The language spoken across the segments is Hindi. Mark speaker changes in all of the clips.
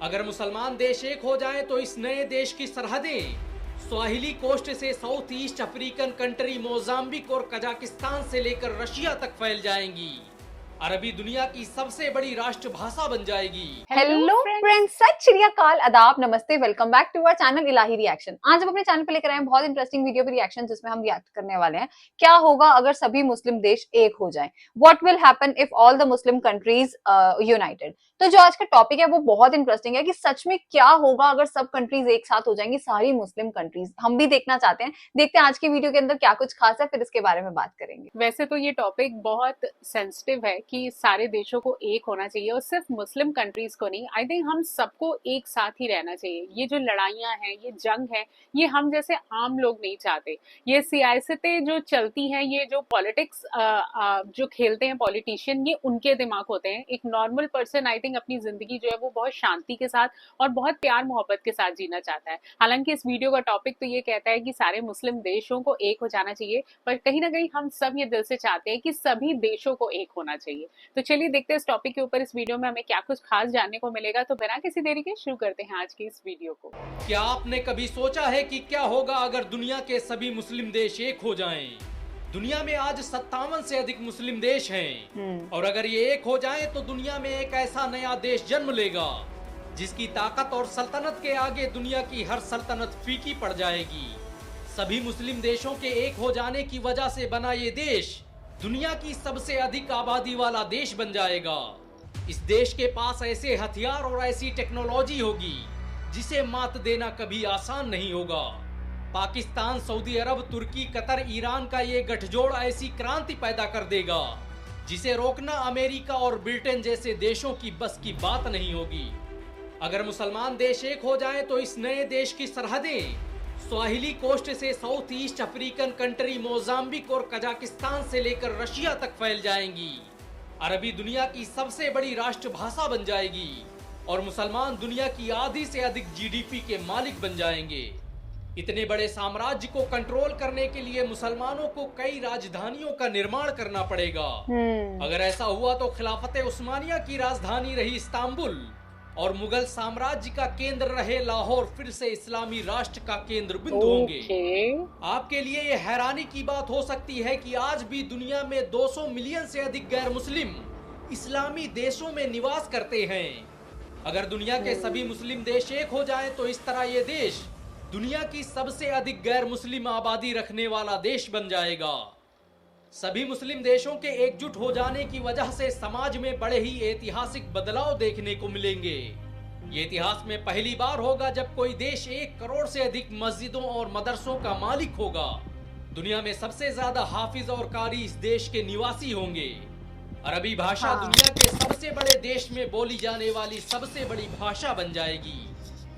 Speaker 1: अगर मुसलमान देश एक हो जाएं तो इस नए देश की सरहदें स्वाहिली कोस्ट से south east African country Mozambique और कजाकिस्तान से लेकर रशिया तक फैल जाएंगी। अरबी दुनिया की सबसे बड़ी राष्ट्रभाषा बन जाएगी।
Speaker 2: हेलो फ्रेंड्स, सत श्री अकाल, आदाब, नमस्ते, welcome back to our channel Ilahi reaction. आज हम अपने चैनल पे लेकर आए हैं बहुत इंटरेस्टिंग वीडियो पे रिएक्शन, जिसमें हम रिएक्ट करने वाले हैं क्या होगा अगर सभी मुस्लिम देश एक हो जाएं। What will happen if all the Muslim countries United. तो जो आज का टॉपिक है वो बहुत इंटरेस्टिंग है कि सच में क्या होगा अगर सब कंट्रीज एक साथ हो जाएंगी, सारी मुस्लिम कंट्रीज। हम भी देखना चाहते हैं, देखते हैं आज की वीडियो के अंदर क्या कुछ खास है, फिर इसके बारे में बात करेंगे।
Speaker 3: वैसे तो ये टॉपिक बहुत सेंसिटिव है कि सारे देशों को एक होना चाहिए और सिर्फ मुस्लिम कंट्रीज को नहीं। आई थिंक हम सबको एक साथ ही रहना चाहिए। ये जो लड़ाइयां हैं, ये जंग है, ये हम जैसे आम लोग नहीं चाहते। ये सियासतें जो चलती हैं, ये जो पॉलिटिक्स जो खेलते हैं पॉलिटिशियन, ये उनके दिमाग होते हैं। एक नॉर्मल पर्सन आई थिंक अपनी जिंदगी जो है वो बहुत शांति के साथ और बहुत प्यार मोहब्बत के साथ जीना चाहता है। हालांकि इस वीडियो का टॉपिक तो ये कहता है कि सारे मुस्लिम देशों को एक हो जाना चाहिए, पर कहीं ना कहीं हम सब ये दिल से चाहते हैं कि सभी देशों को एक होना चाहिए। तो चलिए देखते हैं इस टॉपिक के ऊपर इस वीडियो में हमें क्या कुछ खास जानने को मिलेगा। तो बिना किसी देरी के शुरू करते हैं आज की इस वीडियो को।
Speaker 1: क्या आपने कभी सोचा है कि क्या होगा अगर दुनिया के सभी मुस्लिम देश एक हो जाएं? दुनिया में आज 57 से अधिक मुस्लिम देश हैं और अगर ये एक हो जाएं तो दुनिया में एक ऐसा नया देश जन्म लेगा जिसकी ताकत और सल्तनत के आगे दुनिया की हर सल्तनत फीकी पड़ जाएगी। सभी मुस्लिम देशों के एक हो जाने की वजह से बना ये देश दुनिया की सबसे अधिक आबादी वाला देश बन जाएगा। इस देश के पास ऐसे हथियार और ऐसी टेक्नोलॉजी होगी जिसे मात देना कभी आसान नहीं होगा। पाकिस्तान, सऊदी अरब, तुर्की, कतर, ईरान का ये गठजोड़ ऐसी क्रांति पैदा कर देगा जिसे रोकना अमेरिका और ब्रिटेन जैसे देशों की बस की बात नहीं होगी। अगर मुसलमान देश एक हो जाएं तो इस नए देश की सरहदें स्वाहिली कोस्ट से south east African country Mozambique और कजाकिस्तान से लेकर रशिया तक फैल जाएंगी। अरबी दुनिया की सबसे बड़ी राष्ट्रभाषा बन जाएगी और मुसलमान दुनिया की आधी से अधिक जीडीपी के मालिक बन जाएंगे। इतने बड़े साम्राज्य को कंट्रोल करने के लिए मुसलमानों को कई राजधानियों का निर्माण करना पड़ेगा। अगर ऐसा हुआ तो खिलाफत उस्मानिया की राजधानी रही इस्तांबुल और मुगल साम्राज्य का केंद्र रहे लाहौर फिर से इस्लामी राष्ट्र का केंद्र बिंदु होंगे। आपके लिए ये हैरानी की बात हो सकती है कि आज भी दुनिया में 200 मिलियन से अधिक गैर मुस्लिम इस्लामी देशों में निवास करते हैं। अगर दुनिया के सभी मुस्लिम देश एक हो जाएं तो इस तरह ये देश दुनिया की सबसे अधिक गैर मुस्लिम आबादी रखने वाला देश बन जाएगा। सभी मुस्लिम देशों के एकजुट हो जाने की वजह से समाज में बड़े ही ऐतिहासिक बदलाव देखने को मिलेंगे। ये इतिहास में पहली बार होगा जब कोई देश 1 करोड़ से अधिक मस्जिदों और मदरसों का मालिक होगा। दुनिया में सबसे ज्यादा हाफिज और कारी इस देश के निवासी होंगे। अरबी भाषा दुनिया के सबसे बड़े देश में बोली जाने वाली सबसे बड़ी भाषा बन जाएगी।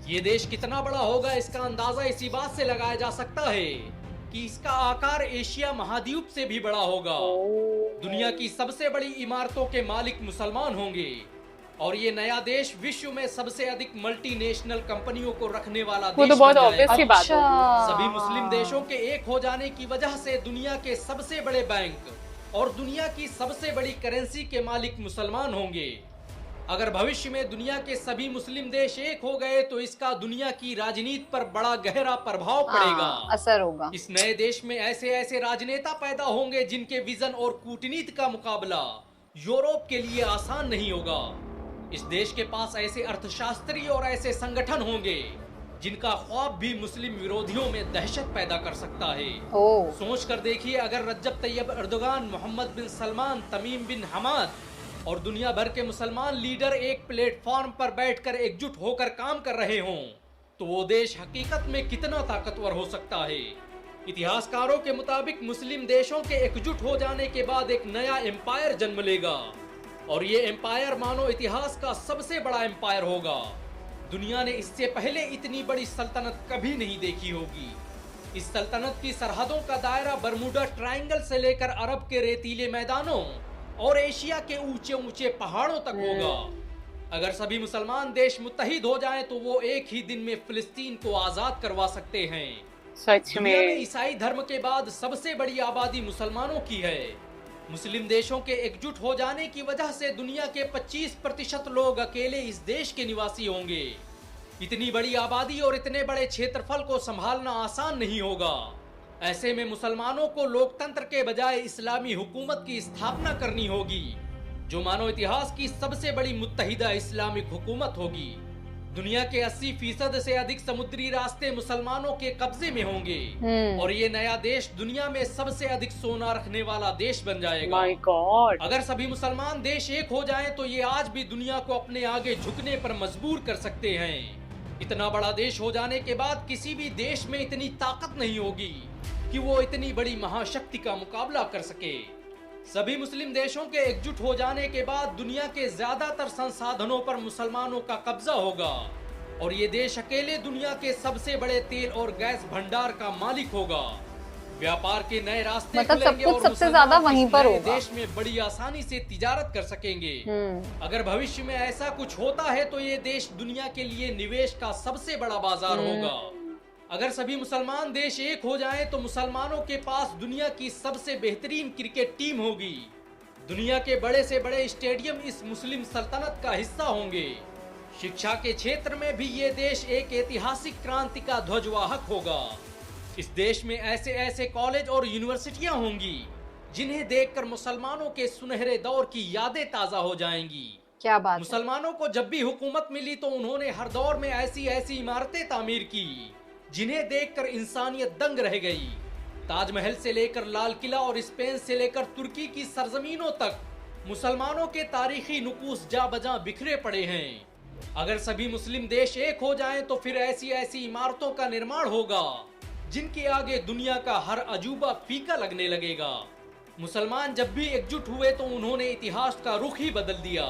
Speaker 1: ये देश कितना बड़ा होगा इसका अंदाजा इसी बात से लगाया जा सकता है कि इसका आकार एशिया महाद्वीप से भी बड़ा होगा। दुनिया की सबसे बड़ी इमारतों के मालिक मुसलमान होंगे और ये नया देश विश्व में सबसे अधिक मल्टीनेशनल कंपनियों को रखने वाला देश
Speaker 3: तो बहुत
Speaker 1: बन
Speaker 3: ऑब्वियस सी बात
Speaker 1: जाएगा। सभी मुस्लिम देशों के एक हो जाने की वजह से दुनिया के सबसे बड़े बैंक और दुनिया की सबसे बड़ी करेंसी के मालिक मुसलमान होंगे। अगर भविष्य में दुनिया के सभी मुस्लिम देश एक हो गए तो इसका दुनिया की राजनीति पर बड़ा गहरा प्रभाव पड़ेगा,
Speaker 2: असर होगा।
Speaker 1: इस नए देश में ऐसे ऐसे राजनेता पैदा होंगे जिनके विजन और कूटनीति का मुकाबला यूरोप के लिए आसान नहीं होगा। इस देश के पास ऐसे अर्थशास्त्री और ऐसे संगठन होंगे जिनका ख्वाब भी मुस्लिम विरोधियों में दहशत पैदा कर सकता है। सोच कर देखिए, अगर रज्जब तैयब अर्दोगान, मोहम्मद बिन सलमान, तमीम बिन हमाद और दुनिया भर के मुसलमान लीडर एक प्लेटफॉर्म पर बैठकर एकजुट होकर काम कर रहे हों तो वो देश हकीकत में कितना ताकतवर हो सकता है। इतिहासकारों के मुताबिक मुस्लिम देशों के एकजुट हो जाने के बाद एक नया एम्पायर जन्म लेगा और ये एम्पायर मानो इतिहास का सबसे बड़ा एम्पायर होगा। दुनिया ने इससे पहले इतनी बड़ी सल्तनत कभी नहीं देखी होगी। इस सल्तनत की सरहदों का दायरा बरमूडा ट्रायंगल से लेकर अरब के रेतीले मैदानों और एशिया के ऊंचे ऊंचे पहाड़ों तक होगा। अगर सभी मुसलमान देश मुत्तहिद हो जाएं तो वो एक ही दिन में फिलिस्तीन को आजाद करवा सकते हैं।
Speaker 3: सच
Speaker 1: दुनिया में ईसाई धर्म के बाद सबसे बड़ी आबादी मुसलमानों की है मुस्लिम देशों के एकजुट हो जाने की वजह से दुनिया के 25% लोग अकेले इस देश के निवासी होंगे। इतनी बड़ी आबादी और इतने बड़े क्षेत्रफल को संभालना आसान नहीं होगा। ऐसे में मुसलमानों को लोकतंत्र के बजाय इस्लामी हुकूमत की स्थापना करनी होगी, जो मानव इतिहास की सबसे बड़ी मुत्तहिदा इस्लामिक हुकूमत होगी। दुनिया के 80% से अधिक समुद्री रास्ते मुसलमानों के कब्जे में होंगे और ये नया देश दुनिया में सबसे अधिक सोना रखने वाला देश बन जाएगा।
Speaker 3: My God.
Speaker 1: अगर सभी मुसलमान देश एक हो जाएं तो ये आज भी दुनिया को अपने आगे झुकने पर मजबूर कर सकते हैं। इतना बड़ा देश हो जाने के बाद किसी भी देश में इतनी ताकत नहीं होगी कि वो इतनी बड़ी महाशक्ति का मुकाबला कर सके। सभी मुस्लिम देशों के एकजुट हो जाने के बाद दुनिया के ज्यादातर संसाधनों पर मुसलमानों का कब्जा होगा और ये देश अकेले दुनिया के सबसे बड़े तेल और गैस भंडार का मालिक होगा। व्यापार के नए रास्ते
Speaker 2: मतलब सब
Speaker 1: खुलेंगे
Speaker 2: कुछ
Speaker 1: और
Speaker 2: सबसे ज्यादा
Speaker 1: मुसलमान
Speaker 2: वहीं
Speaker 1: इस
Speaker 2: पर
Speaker 1: नए
Speaker 2: होगा।
Speaker 1: देश में बड़ी आसानी से तिजारत कर सकेंगे। अगर भविष्य में ऐसा कुछ होता है तो ये देश दुनिया के लिए निवेश का सबसे बड़ा बाजार होगा। अगर सभी मुसलमान देश एक हो जाएं तो मुसलमानों के पास दुनिया की सबसे बेहतरीन क्रिकेट टीम होगी। दुनिया के बड़े से बड़े स्टेडियम इस मुस्लिम सल्तनत का हिस्सा होंगे। शिक्षा के क्षेत्र में भी ये देश एक ऐतिहासिक क्रांति का ध्वजवाहक होगा। इस देश में ऐसे ऐसे कॉलेज और यूनिवर्सिटियां होंगी जिन्हें देखकर मुसलमानों के सुनहरे दौर की यादें ताजा हो जाएंगी।
Speaker 2: क्या बात है।
Speaker 1: मुसलमानों को जब भी हुकूमत मिली तो उन्होंने हर दौर में ऐसी ऐसी इमारतें तामीर की जिन्हें देखकर इंसानियत दंग रह गई। ताजमहल से लेकर लाल किला और स्पेन से लेकर तुर्की की सरजमीनों तक मुसलमानों के तारीखी नुकूस जा बजा बिखरे पड़े हैं। अगर सभी मुस्लिम देश एक हो जाएं तो फिर ऐसी ऐसी इमारतों का निर्माण होगा जिनके आगे दुनिया का हर अजूबा फीका लगने लगेगा। मुसलमान जब भी एकजुट हुए तो उन्होंने इतिहास का रुख ही बदल दिया।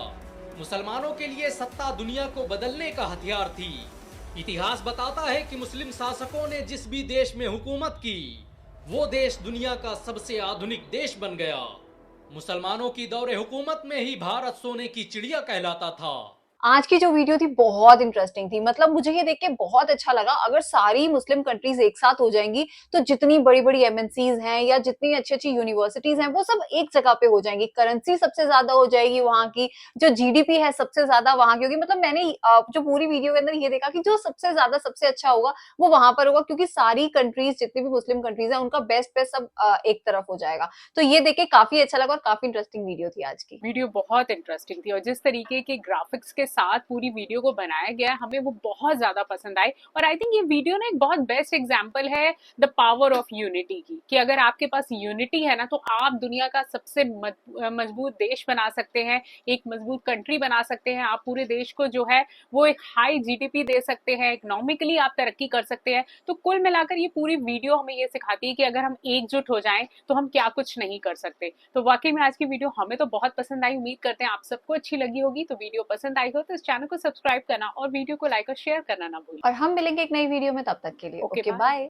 Speaker 1: मुसलमानों के लिए सत्ता दुनिया को बदलने का हथियार थी। इतिहास बताता है कि मुस्लिम शासकों ने जिस भी देश में हुकूमत की वो देश दुनिया का सबसे आधुनिक देश बन गया। मुसलमानों की दौरे हुकूमत में ही भारत सोने की चिड़िया कहलाता था।
Speaker 2: आज की जो वीडियो थी बहुत इंटरेस्टिंग थी। मतलब मुझे ये देख के बहुत अच्छा लगा। अगर सारी मुस्लिम कंट्रीज एक साथ हो जाएंगी तो जितनी बड़ी बड़ी एमएनसीज हैं या जितनी अच्छी अच्छी यूनिवर्सिटीज हैं वो सब एक जगह पे हो जाएंगी। करेंसी सबसे ज्यादा हो जाएगी वहां की, जो जीडीपी है सबसे ज्यादा वहां की होगी। मतलब मैंने जो पूरी वीडियो के अंदर ये देखा कि जो सबसे ज्यादा सबसे अच्छा होगा वो वहां पर होगा, क्योंकि सारी कंट्रीज जितनी भी मुस्लिम कंट्रीज है उनका बेस्ट बेस्ट सब एक तरफ हो जाएगा। तो ये देख के काफी अच्छा लगा और काफी इंटरेस्टिंग वीडियो थी आज की।
Speaker 3: वीडियो बहुत इंटरेस्टिंग थी और जिस तरीके के ग्राफिक्स के साथ पूरी वीडियो को बनाया गया हमें वो बहुत ज्यादा पसंद आए। और आई थिंक ये वीडियो ना एक बहुत बेस्ट एग्जांपल है द पावर ऑफ यूनिटी की, कि अगर आपके पास यूनिटी है ना तो आप दुनिया का सबसे मजबूत देश बना सकते हैं, एक मजबूत कंट्री बना सकते हैं। आप पूरे देश को जो है वो एक हाई जीडीपी दे सकते हैं, इकोनॉमिकली आप तरक्की कर सकते हैं। तो कुल मिलाकर ये पूरी वीडियो हमें ये सिखाती है कि अगर हम एकजुट हो जाएं तो हम क्या कुछ नहीं कर सकते। तो वाकई में आज की वीडियो हमें तो बहुत पसंद आई। उम्मीद करते हैं आप सबको अच्छी लगी होगी। तो वीडियो पसंद आई हो तो इस चैनल को सब्सक्राइब करना और वीडियो को लाइक और शेयर करना ना भूलें।
Speaker 2: और हम मिलेंगे एक नई वीडियो में, तब तक के लिए
Speaker 3: ओके,
Speaker 2: ओके
Speaker 3: बाय।
Speaker 2: बाय।